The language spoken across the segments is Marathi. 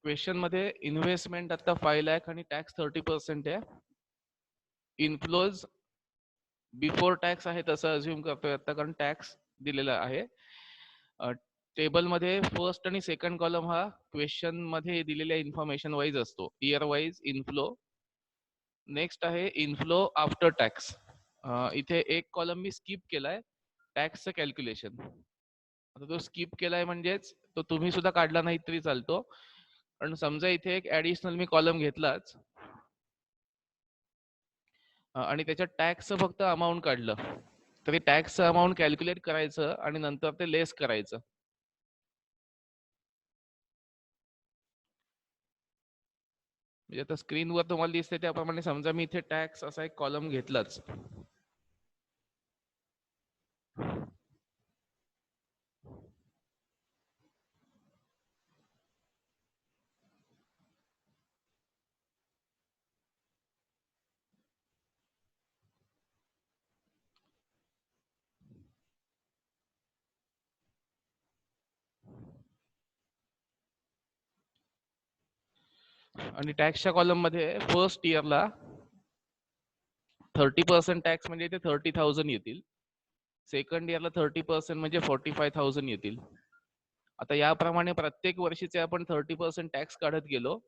क्वेश्चन मध्ये इन्व्हेस्टमेंट आता 5 लाख आणि टॅक्स 30% आहे. इनफ्लोज बिफोर टॅक्स आहे तसं अज्युम करतोय आता, कारण टॅक्स दिलेला आहे. टेबल मध्ये फर्स्ट आणि सेकंड कॉलम हा क्वेश्चन मध्ये दिलेल्या इन्फॉर्मेशन वाईज असतो, इयर वाईज इनफ्लो. नेक्स्ट आहे इनफ्लो आफ्टर टॅक्स. इथे एक कॉलम मी स्किप केलाय, टॅक्सचं कॅल्क्युलेशन. आता तो स्किप केलाय म्हणजेच तो तुम्ही सुद्धा काढला नाही तरी चालतो. पण समजा इथे एक ऍडिशनल मी कॉलम घेतलाच आणि त्याच्यात टॅक्सचं फक्त अमाऊंट काढलं, तरी टॅक्सचं अमाऊंट कॅल्क्युलेट करायचं आणि नंतर ते लेस करायचं. म्हणजे आता स्क्रीनवर तुम्हाला दिसते त्याप्रमाणे समजा मी इथे टॅक्स असा एक कॉलम घेतलाच. आणि टॅक्सच्या कॉलम मध्ये फर्स्ट इयरला 30% टॅक्स म्हणजे इथे 30,000 येतील. सेकंड इयरला 30% म्हणजे 45,000 येतील. आता याप्रमाणे प्रत्येक वर्षीचे आपण 30% टॅक्स काढत गेलो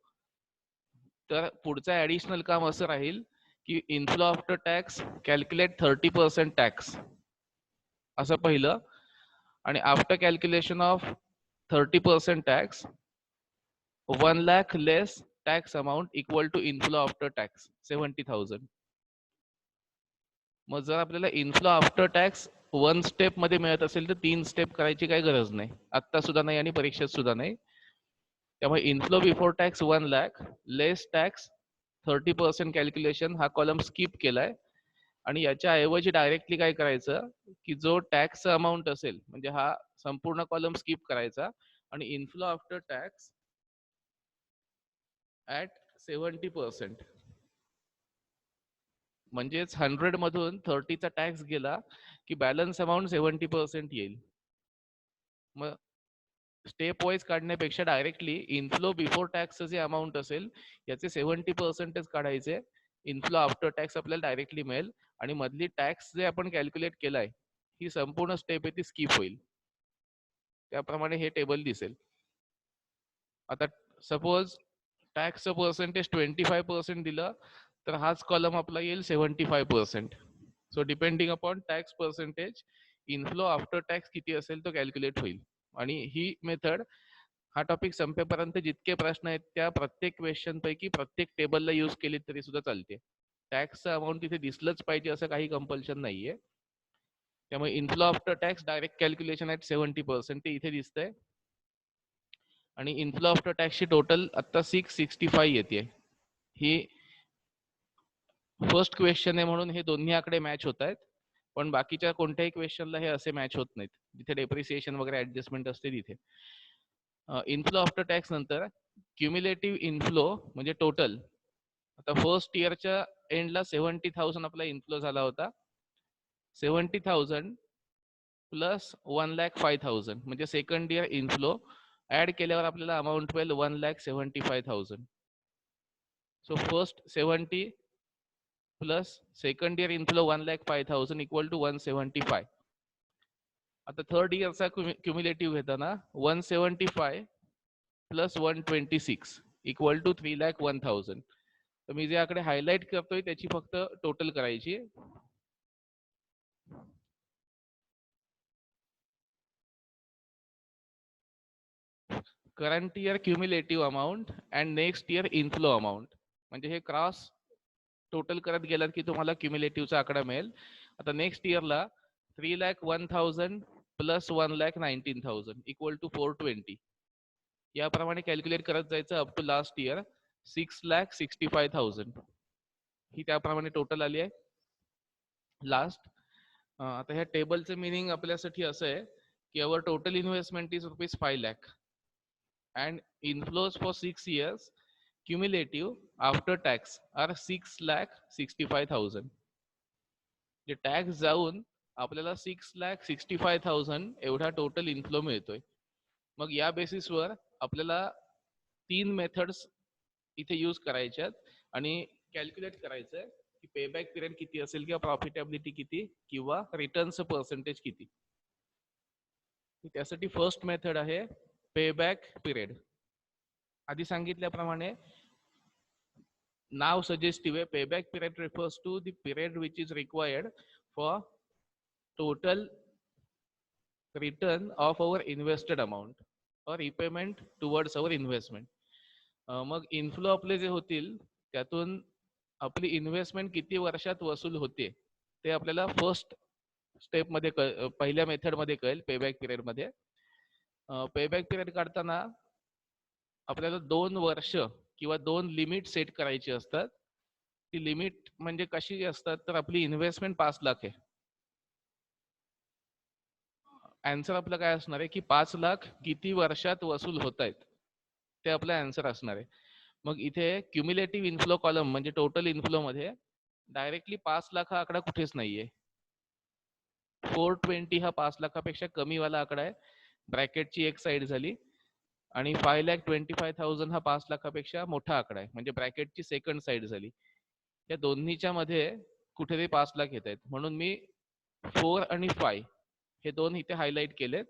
तर पुढचं ऍडिशनल काम असं राहील की inflow after tax calculate 30% tax असं पहिलं, आणि after calculation of 30% tax 1 lakh less tax amount equal to inflow after tax 70,000. मग जर आपल्याला इनफ्लो आफ्टर टॅक्स 1 स्टेप मध्ये मिळत असेल तर 3 स्टेप करायची काही गरज नाही, आत्ता सुद्धा नाही आणि परीक्षेत सुद्धा नाही. त्यामुळे inflow before tax 1 lakh less tax 30% calculation हा कॉलम स्किप केलाय. आणि याच्या ऐवजी डायरेक्टली काय करायचं की जो टॅक्सचा अमाऊंट असेल म्हणजे हा संपूर्ण कॉलम स्किप करायचा आणि इनफ्लो आफ्टर टॅक्स ऍट 70%, म्हणजेच 100 मधून 30चा टॅक्स गेला की बॅलन्स अमाऊंट 70% येईल. मग स्टेप वाईज काढण्यापेक्षा डायरेक्टली इनफ्लो बिफोर टॅक्सचं जे अमाऊंट असेल याचे 70%च काढायचे. इनफ्लो आफ्टर टॅक्स आपल्याला डायरेक्टली मिळेल आणि मधली टॅक्स जे आपण कॅल्क्युलेट केलाय ही संपूर्ण स्टेप आहे ती स्किप होईल. त्याप्रमाणे हे टेबल दिसेल. आता सपोज टॅक्सचं पर्सेंटेज 25% दिलं तर हाच कॉलम आपला येईल 75%. So depending upon tax percentage inflow after tax किती असेल तो कॅल्क्युलेट होईल. आणि ही मेथड हा टॉपिक संपेपर्यंत जितके प्रश्न आहेत त्या प्रत्येक क्वेश्चन पैकी प्रत्येक टेबलला यूज केली तरी सुद्धा चालते. टॅक्सचं अमाऊंट तिथे दिसलंच पाहिजे असं काही कंपल्शन नाहीये. त्यामुळे inflow after tax direct calculation at 70% ते इथे दिसतंय. आणि इनफ्लो आफ्टर टॅक्सची टोटल आता 665 येते. ही फर्स्ट क्वेश्चन आहे म्हणून हे दोन्ही आकडे मॅच होत आहेत, पण बाकीच्या कोणत्याही क्वेश्चनला हे असे मॅच होत नाहीत जिथे डेप्रिसिएशन वगैरे ऍडजस्टमेंट असते तिथे. इनफ्लो आफ्टर टॅक्स नंतर क्युम्युलेटिव्ह इनफ्लो म्हणजे टोटल. आता फर्स्ट इयरच्या एंडला 70,000 आपला इनफ्लो झाला होता. 70,000 प्लस 1,05,000 म्हणजे सेकंड इयर इनफ्लो ऍड केल्यावर आपल्याला अमाऊंट मिळेल 1,75,000. So first 70 plus second year inflow 1,05,000 equal to 175. आता थर्ड इयरचा क्युम्युलेटिव्ह घेताना 175 प्लस 126 इक्वल टू 3,01,000. तर मी जे आकडे हायलाइट करतोय त्याची फक्त टोटल करायची. Current year cumulative amount and next year inflow amount, म्हणजे हे क्रॉस टोटल करत गेलात की तुम्हाला क्युम्युलेटिव्हचा आकडा मिळेल. आता नेक्स्ट इयरला 3,01,000 प्लस 1,19,000 इक्वल टू 420. याप्रमाणे कॅल्क्युलेट करत जायचं अप टू लास्ट इयर 6,65,000. ही त्याप्रमाणे टोटल आली आहे लास्ट. आता ह्या टेबलचं मिनिंग आपल्यासाठी असं आहे की our total investment is ₹5 lakh and inflows for 6 years cumulative after tax are 6,65,000. जे टॅक्स जाऊन आपल्याला 6,65,000 एवढा टोटल इन्फ्लो मिळतोय. मग या बेसिसवर आपल्याला तीन मेथड्स इथे यूज करायच्यात आणि कॅल्क्युलेट करायचंय की पेबॅक पिरियड किती असेल किंवा प्रॉफिटेबिलिटी किती किंवा रिटर्नचं पर्सेंटेज किती. त्यासाठी फर्स्ट मेथड आहे पेबॅक पिरियड. आधी सांगितल्याप्रमाणे नाव सजेस्टिव्ह आहे. Payback period refers to the period which is required for total return of our invested amount or repayment towards our investment. मग इन्फ्लो आपले जे होतील त्यातून आपली इन्व्हेस्टमेंट किती वर्षात वसूल होते ते आपल्याला फर्स्ट स्टेप मध्ये पहिल्या मेथड मध्ये कळेल पेबॅक पिरियड मध्ये. पेबॅक पिरियड काढताना आपल्याला 2 वर्ष किंवा 2 लिमिट सेट करायची असतात. ती लिमिट म्हणजे कशी असतात तर आपली इन्व्हेस्टमेंट 5 लाख आहे. आन्सर आपलं काय असणार आहे की 5 लाख किती वर्षात वसूल होत आहेत ते आपलं आन्सर असणार आहे. मग इथे क्युम्युलेटिव्ह इन्फ्लो कॉलम म्हणजे टोटल इन्फ्लो मध्ये डायरेक्टली 5 लाख हा आकडा कुठेच नाहीये. 420 हा 5 लाखापेक्षा कमी वाला आकडा आहे. ब्रॅकेटची एक साइड झाली आणि 5,25,000 हा 5 लाखापेक्षा मोठा आकडा आहे म्हणजे ब्रॅकेटची सेकंड साइड झाली. या दोन्हीच्या मध्ये कुठेतरी 5 लाख येत आहेत म्हणून मी 4 आणि 5 हे दोन इथे हायलाइट केलेत.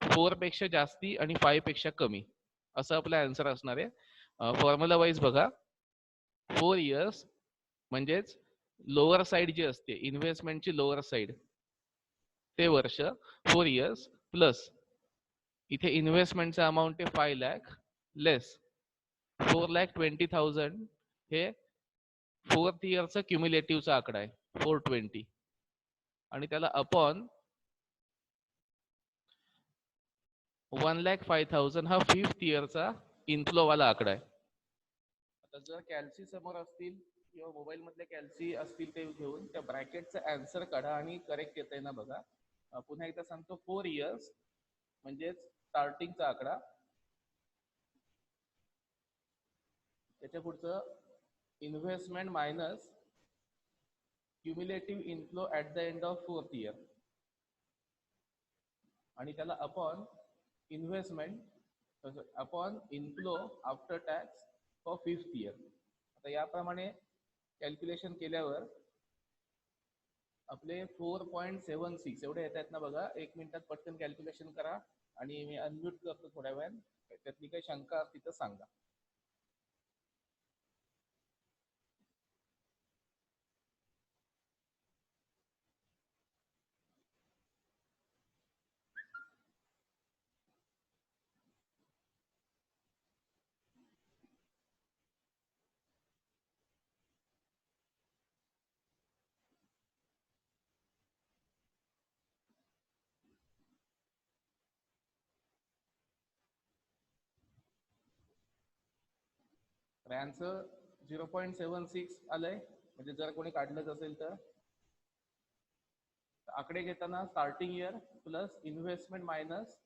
4 पेक्षा जास्ती आणि 5 पेक्षा कमी असं आपलं आन्सर असणार आहे. फॉर्म्युला वाईज बघा 4 इयर्स म्हणजेच लोअर साइड जी असते इन्व्हेस्टमेंटची लोअर साइड ते वर्ष 4 इयर्स प्लस इथे इन्व्हेस्टमेंटचा अमाऊंट आहे 5 लाख लेस 4,20,000 हे 4th इयरचा क्युम्युलेटिव्हचा आकडा आहे 420 आणि त्याला अपॉन 1,05,000 हा 5th इयरचा इन्फ्लो वाला आकडा आहे. आता जर कॅल्सी समोर असतील किंवा मोबाईल मधले कॅल्सी असतील ते घेऊन त्या ब्रॅकेटचा आन्सर काढा आणि करेक्ट येतंय ना बघा. पुन्हा एकदा सांगतो 4 इयर्स म्हणजेच स्टार्टिंगचा आकडा त्याच्या पुढचं investment minus cumulative inflow at the end of 4th year आणि त्याला upon investment upon inflow after tax for 5th year. आता याप्रमाणे कॅल्क्युलेशन केल्यावर आपले 4.76 एवढे येत आहेत ना बघा. 1 मिनिटात पटकन कॅल्क्युलेशन करा आणि मी अनम्यूट करतो थोड्या वेळात. त्यातली काही शंका असतील तर सांगा. आन्सर 0.76 आलंय म्हणजे जर कोणी काढलंच असेल तर आकडे घेताना starting year plus investment minus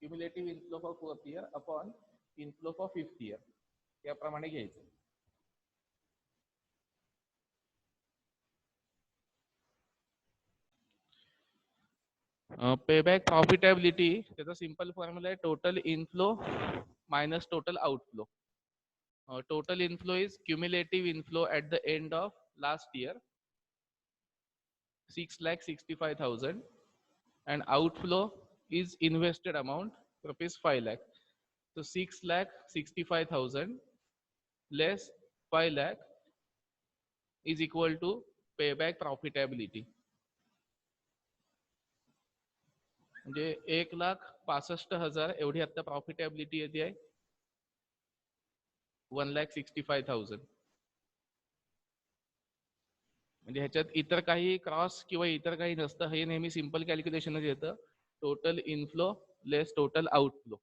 cumulative inflow for 4th year upon inflow for 5th year याप्रमाणे घ्यायचं. पेबॅक प्रॉफिटेबिलिटी त्याचा सिंपल फॉर्म्युला आहे total inflow minus total outflow. Total inflow is cumulative inflow at the end of last year 6,65,000 and outflow is invested amount rupees 5 lakh. So 6,65,000 less 5 lakh is equal to payback profitability. म्हणजे 1,65,000 एवढी आता प्रॉफिटेबिलिटी येते आहे 1,65,000. म्हणजे ह्याच्यात इतर काही क्रॉस किंवा इतर काही नसतं. हे नेहमी सिंपल कॅल्क्युलेशनच येतं total inflow less total outflow.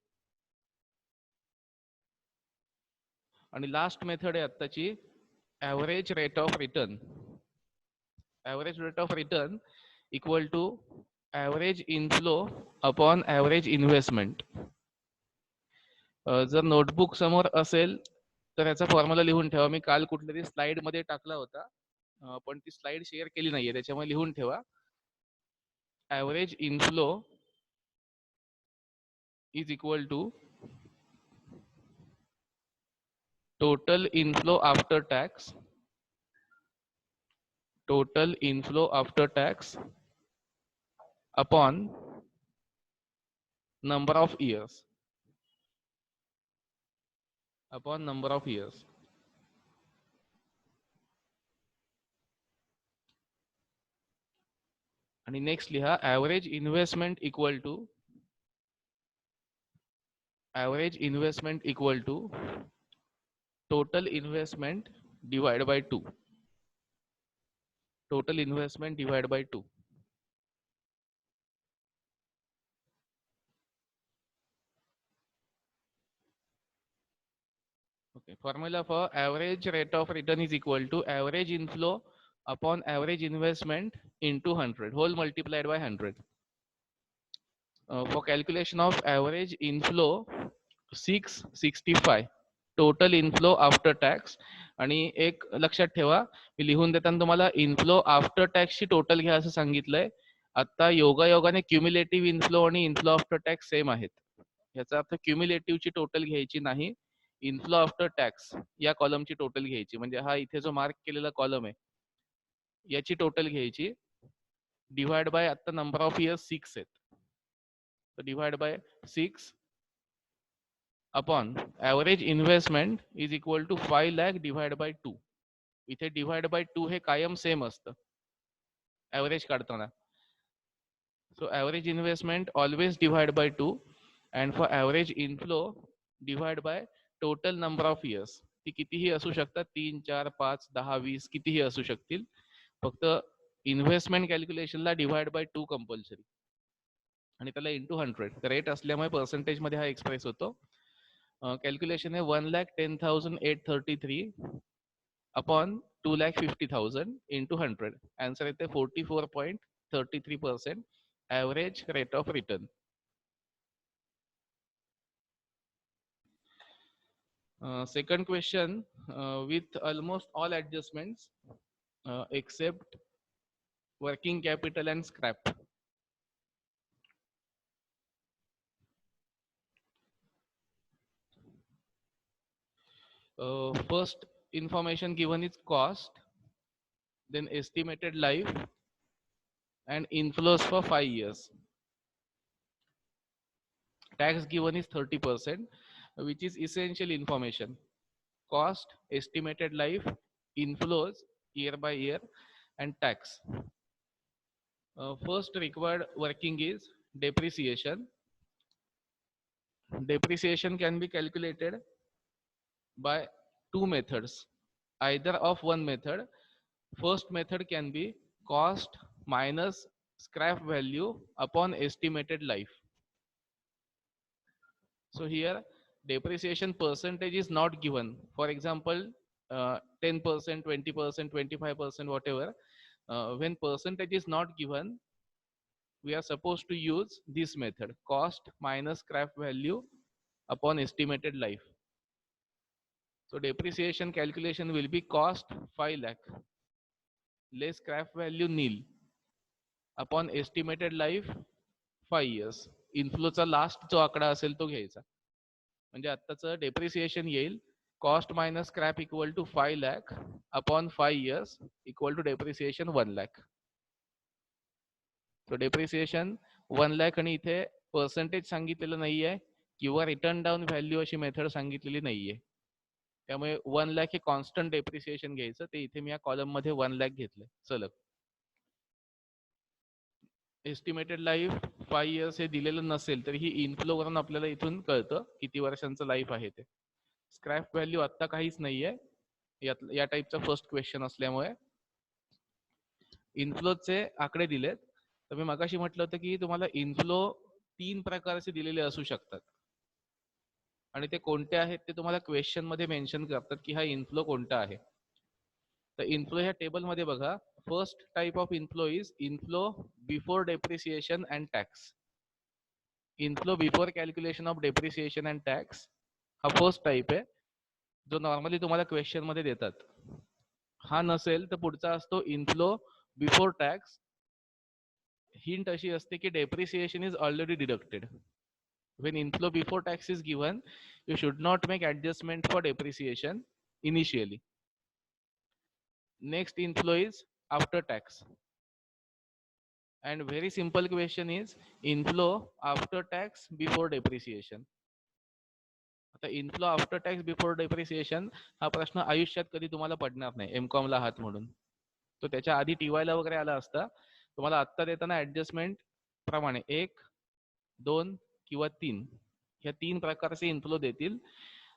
आणि लास्ट मेथड आहे आत्ताची average rate of return. Average rate of return equal to average inflow upon average investment. जर नोटबुक समोर असेल तर याचा फॉर्म्युला लिहून ठेवा. मी काल कुठल्या तरी स्लाइड मध्ये टाकला होता पण ती स्लाइड शेअर केली नाहीये त्याच्यामुळे लिहून ठेवा. Average inflow is equal to total inflow after tax, total inflow after tax upon number of years, upon number of years. आणि नेक्स्ट लिहा average investment equal to total investment divided by 2, total investment divided by 2. Okay, formula for average rate of return is equal to average inflow upon average investment into 100, whole multiplied by 100. For calculation of average inflow 665 total inflow after tax. आणि एक लक्षात ठेवा, मी लिहून देताना तुम्हाला इन्फ्लो आफ्टर टॅक्सची टोटल घ्या असं सांगितलंय. आता योगायोगाने क्युम्युलेटिव्ह इन्फ्लो आणि इन्फ्लो आफ्टर टॅक्स सेम आहेत. याचा अर्थ क्युम्युलेटिव्हची टोटल घ्यायची नाही, इन्फ्लो आफ्टर टॅक्स या कॉलमची टोटल घ्यायची. म्हणजे हा इथे जो मार्क केलेला कॉलम आहे याची टोटल घ्यायची, डिवाइड बाय आता नंबर ऑफ इयर्स 6 आहेत, तर divide by 6 upon average investment is equal to 5 lakh divide by 2. इथे डिवाइड बाय 2 हे कायम सेम असतं ॲव्हरेज काढताना. So average investment always divide by 2 and for average inflow divide by total number of years. ती कितीही असू शकतात, 3, 4, 5, 10, 20 कितीही असू शकतील. फक्त इन्व्हेस्टमेंट कॅल्क्युलेशनला डिवाइड बाय 2 कंपल्सरी आणि त्याला इंटू 100 रेट असल्यामुळे पर्सेंटेज मध्ये हा एक्सप्रेस होतो. कॅल्क्युलेशन आहे 1,10,833 अपॉन 2,50,000 इंटू 100. आन्सर येते 44.33% average rate of return. Second question with almost all adjustments except working capital and scrap. First information given is cost, then estimated life and inflows for 5 years. Tax given is 30%, which is essential information. Cost, estimated life, inflows year by year and tax. First required working is depreciation. Depreciation can be calculated by 2 methods, either of one method. First method can be cost minus scrap value upon estimated life. So here depreciation percentage is not given. For example, 10%, 20%, 25%, whatever. When percentage is not given, we are supposed to use this method, cost minus scrap value upon estimated life. So depreciation calculation will be cost 5 lakh less scrap value nil upon estimated life 5 years. इन्फ्लोचा लास्ट जो आकडा असेल तो घ्यायचा. म्हणजे आत्ताचं डेप्रिसिएशन येईल cost minus scrap equal to 5 lakh upon 5 years equal to depreciation 1 lakh. So depreciation 1 lakh आणि इथे पर्सेंटेज सांगितलेलं नाहीये किंवा रिटर्न डाऊन व्हॅल्यू अशी मेथड सांगितलेली नाहीये. त्यामुळे 1 lakh हे कॉन्स्टंट डेप्रिसिएशन घ्यायचं. ते इथे मी या कॉलम मध्ये 1 lakh घेतलंय सलग. एस्टिमेटेड लाईफ 5 years हे दिलेलं नसेल तर ही इन्फ्लो वरून आपल्याला इथून कळतं किती वर्षांचं लाईफ आहे ते. स्क्रॅप व्हॅल्यू आता काहीच नाहीये या टाईपचा फर्स्ट क्वेश्चन असल्यामुळे. इन्फ्लोचे आकडे दिलेत. तर मी मगाशी म्हटलं होतं की तुम्हाला इन्फ्लो 3 प्रकारचे दिलेले असू शकतात आणि ते कोणते आहेत ते तुम्हाला क्वेश्चन मध्ये मेन्शन करतात की हा इन्फ्लो कोणता आहे. तर इन्फ्लो ह्या टेबल मध्ये बघा. First type of inflow is inflow before depreciation and tax. Inflow before calculation of depreciation and tax हा फर्स्ट टाइप आहे जो नॉर्मली तुम्हाला क्वेश्चन मध्ये देतात. हा नसेल तर पुढचा असतो इन्फ्लो बिफोर टॅक्स. हिंट अशी असते की depreciation is already deducted. When inflow before tax is given, you should not make adjustment for depreciation initially. Next inflow is after tax. And very simple question is inflow after tax before depreciation. आता inflow after tax before depreciation हा प्रश्न आयुष्यात कधी तुम्हाला पडणार नाही एमकॉम ला आहात म्हणून. तो त्याच्या आधी टीवायला वगैरे आला असता. तुम्हाला आत्ता देताना ऍडजस्टमेंट प्रमाणे 1, 2 किंवा 3 ह्या 3 प्रकारचे इन्फ्लो देतील.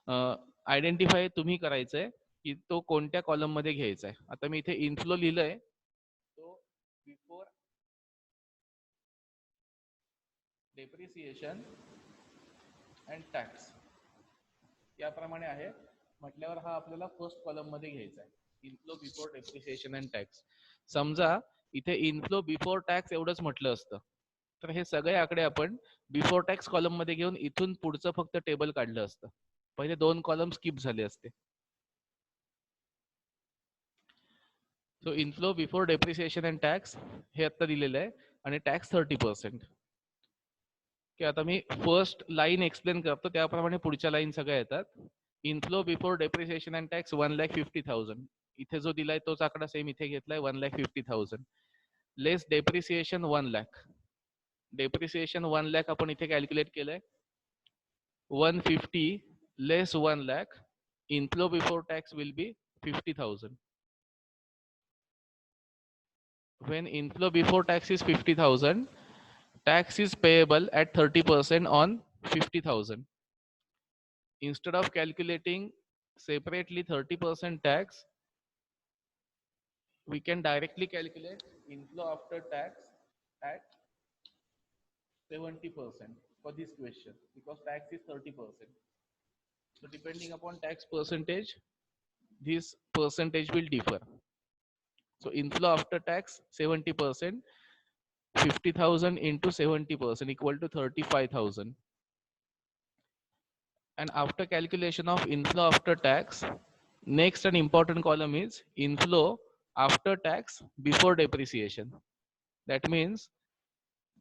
आयडेंटिफाय तुम्ही करायचंय की तो कोणत्या कॉलम मध्ये घ्यायचा आहे. आता मी इथे इन्फ्लो लिहिलंय तो बिफोर डेप्रिसिएशन अँड टॅक्स याप्रमाणे आहे म्हटल्यावर हा आपल्याला फर्स्ट कॉलम मध्ये घ्यायचा आहे. Inflow before depreciation and tax. समजा इथे इन्फ्लो बिफोर टॅक्स एवढंच म्हटलं असतं तर हे सगळे आकडे आपण बिफोर टॅक्स कॉलम मध्ये घेऊन इथून पुढचं फक्त टेबल काढलं असतं. पहिले 2 कॉलम स्किप झाले असते. So inflow before depreciation and tax हे आता दिलेलं आहे आणि टॅक्स 30%. की आता मी फर्स्ट लाईन एक्सप्लेन करतो त्याप्रमाणे पुढच्या लाईन सगळ्या येतात. Inflow before depreciation and tax 1,50,000. इथे जो दिलाय तोच आकडा सेम इथे घेतलाय 1,50,000. लेस डेप्रिसिएशन 1 लाख. डेप्रिसिएशन 1 लाख आपण इथे कॅल्क्युलेट केलंय. 150 लेस 1 lakh. Inflow before tax will be 50,000. When inflow before tax is 50,000, tax is payable at 30% on 50,000. Instead of calculating separately 30% tax, we can directly calculate inflow after tax at 70% for this question because tax is 30%. So depending upon tax percentage, this percentage will differ. So inflow after tax 70%, 50,000 into 70% equal to 35,000. And after calculation of inflow after tax, next an important column is inflow after tax before depreciation. That means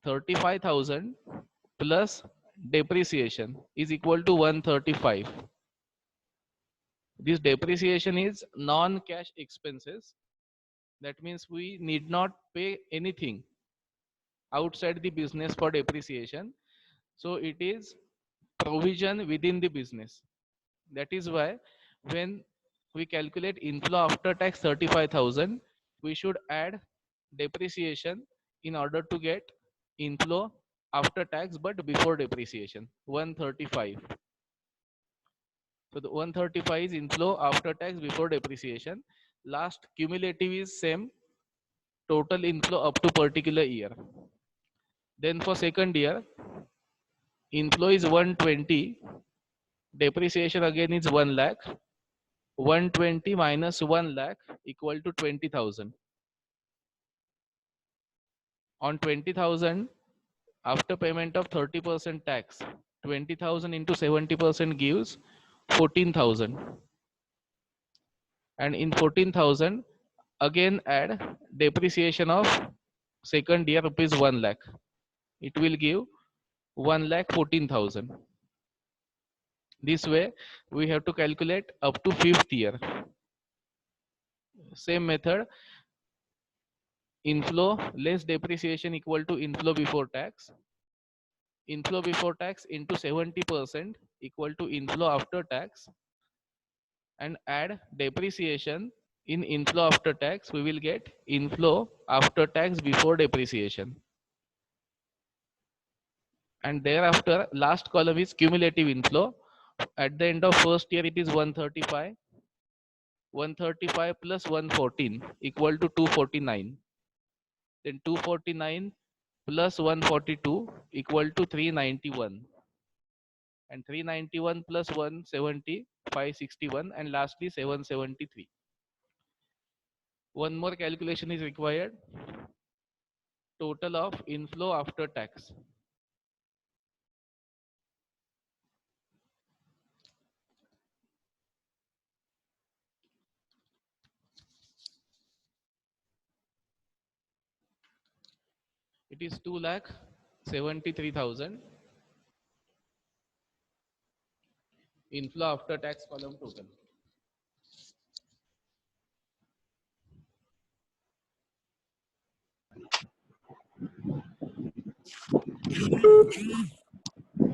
35,000 plus depreciation is equal to 135. This depreciation is non-cash expenses. That means we need not pay anything outside the business for depreciation. So it is provision within the business. That is why when we calculate inflow after tax 35,000, we should add depreciation in order to get inflow after tax but before depreciation 135. So the 135 is inflow after tax before depreciation. Last cumulative is same, total inflow up to particular year. Then for second year, inflow is 120, depreciation again is 1 lakh. 120 minus 1 lakh equal to 20,000. On 20,000, after payment of 30% tax, 20,000 into 70% gives 14,000. And in 14,000, again add depreciation of second year rupees 1 lakh. It will give 1 lakh 14,000. This way, we have to calculate up to fifth year. Same method, inflow less depreciation equal to inflow before tax. Inflow before tax into 70% equal to inflow after tax. And add depreciation in inflow after tax, we will get inflow after tax before depreciation. And thereafter, last column is cumulative inflow. At the end of first year, it is 135. 135 plus 114 equal to 249. Then 249 plus 142 equal to 391. And 391 plus 170, 561. And lastly, 773. One more calculation is required. Total of inflow after tax. It is 2,73,000. Inflow after tax column total.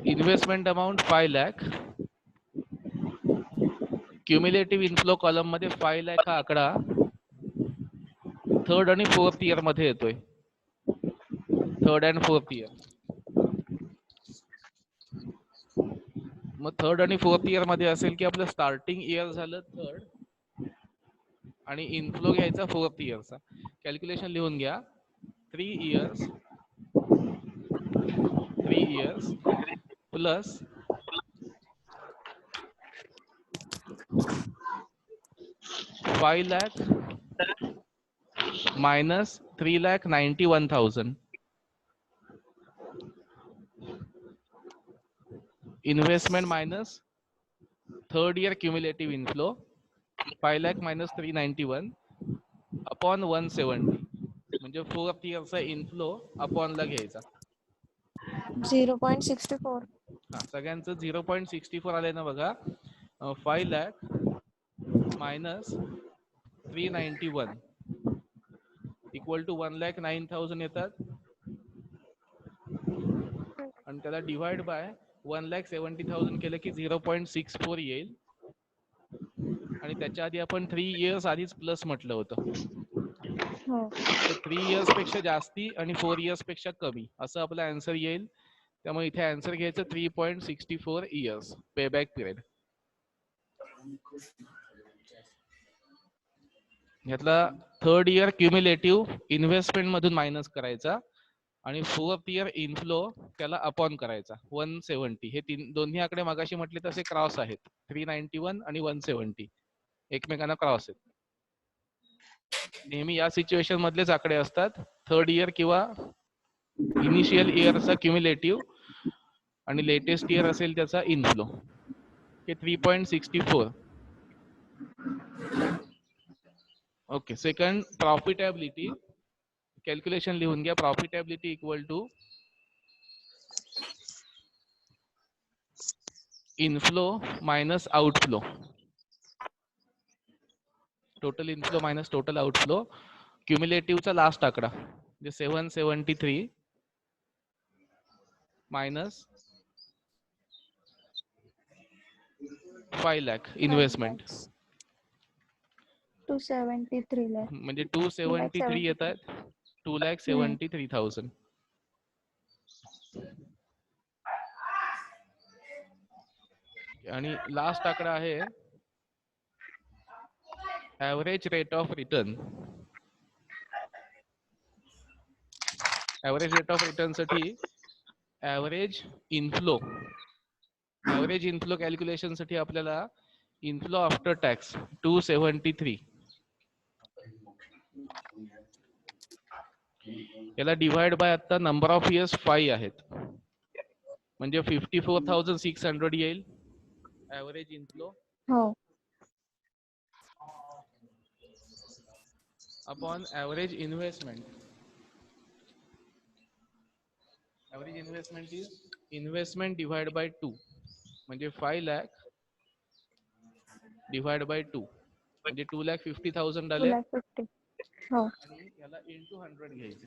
Investment amount 5 lakh. Cumulative inflow column मध्ये 5 लाख हा आकडा थर्ड आणि फोर्थ इयर मध्ये येतोय. Third and fourth year. मग थर्ड आणि फोर्थ इयर मध्ये असेल की आपलं स्टार्टिंग इयर झालं थर्ड आणि इन्फ्लो घ्यायचा फोर्थ इयरचा. कॅल्क्युलेशन लिहून घ्या. 3 years plus 5 lakh minus 3,91,000. Investment minus third year cumulative inflow 5 lakh minus 391 upon 170. म्हणजे फोर्थ इयरचा इन्फ्लो अपॉन ला घ्यायचा. 0.64. हा सगळ्यांचं 0.64 आले ना बघा. 5 lakh minus 391 इक्वल टू 1,09,000 येतात आणि त्याला डिवाइड बाय 1,70,000 केलं की 0.64 येईल. आणि त्याच्या आधी आपण 3 इयर्स आधीच प्लस म्हटलं होतं. तर 3 इयर्स पेक्षा जास्ती आणि 4 इयर्स पेक्षा कमी असं आपला आन्सर येईल. त्यामुळे इथे आन्सर घ्यायचं 3.64 इयर्स पेबॅक पिरियड. यातला थर्ड इयर क्युम्युलेटिव्ह इन्व्हेस्टमेंट मधून मायनस करायचा आणि फोर्थ इयर इन्फ्लो त्याला अपॉन करायचा 170. हे दोन्ही आकडे मगाशी म्हटले तसे क्रॉस आहेत. 391 आणि 170 एकमेकांना क्रॉस आहेत. नेहमी या सिच्युएशन मधलेच आकडे असतात. थर्ड इयर किंवा इनिशियल इयरचा क्युम्युलेटिव्ह आणि लेटेस्ट इयर असेल त्याचा इन्फ्लो. हे 3.64. ओके. Second profitability. कॅल्क्युलेशन लिहून घ्या. Profitability equal to inflow minus outflow. Total inflow minus total outflow. क्युम्युलेटिव्हचा लास्ट आकडा म्हणजे 773 मायनस 5 लाख इन्व्हेस्टमेंट 273 lakh. म्हणजे 273 येतात. 2,73,000. आणि लास्ट आकडा आहे average rate of return. Average rate of return साठी ॲव्हरेज इन्फ्लो कॅल्क्युलेशन साठी आपल्याला इन्फ्लो आफ्टर टॅक्स 273 याला डिवाइड बाय आता नंबर ऑफ इयर्स 5 आहेत म्हणजे 54,600 येईल average inflow. Upon average investment. Average investment is investment divide by 2 म्हणजे 5 लाख डिवाइड बाय 2 म्हणजे 2,50,000 आले. आणि याला इंटू 100 घ्यायचे.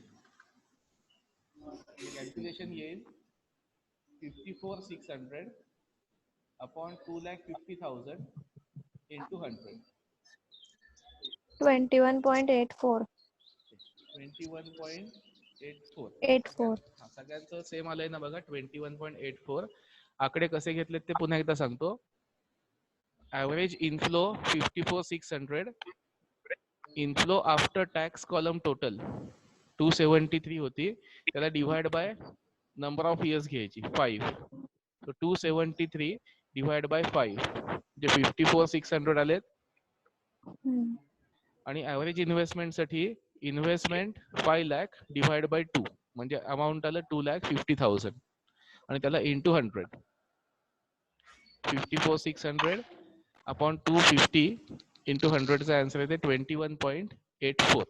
कॅल्क्युलेशन येईल 54,600 अपॉन 2,50,000 इंटू 100. 21.84. 21.84. सगळ्यांचं सेम आलंय ना बघा. 21.84. आकडे कसे घेतलेत ते पुन्हा एकदा सांगतो. Average inflow 54,600. Inflow after tax column total 273 होती. त्याला divide by number of years घ्यायची 5. सो 273 डिवाइड बाय 5 जे 54,600 आलेत. आणि ॲव्हरेज इन्व्हेस्टमेंट साठी इन्व्हेस्टमेंट 5 लाख डिवाइड बाय 2 म्हणजे अमाऊंट आलं 2,50,000 आणि त्याला इंटू 100. 54,600 अपॉन 250 इंटू 100 चा आन्सर येते 21.84.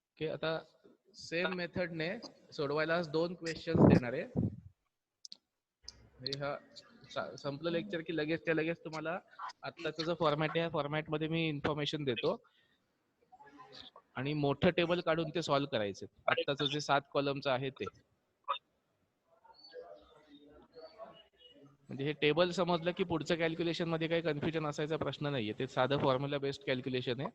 ओके. आता सेम मेथडने सोडवायला 2 क्वेश्चन्स देणार आहे. संपलं लेक्चर की लगेच तुम्हाला आत्ताचा जो फॉर्मॅट आहे या फॉर्मॅट मध्ये मी इन्फॉर्मेशन देतो आणि मोठं टेबल काढून ते सॉल्व्ह करायचे. आत्ताचं जे 7 कॉलमचं आहे ते. म्हणजे हे टेबल समजलं की पुढचं कॅल्क्युलेशन मध्ये काही कन्फ्युजन असायचा प्रश्न नाहीये. ते साधं फॉर्म्युला बेस्ड कॅल्क्युलेशन आहे.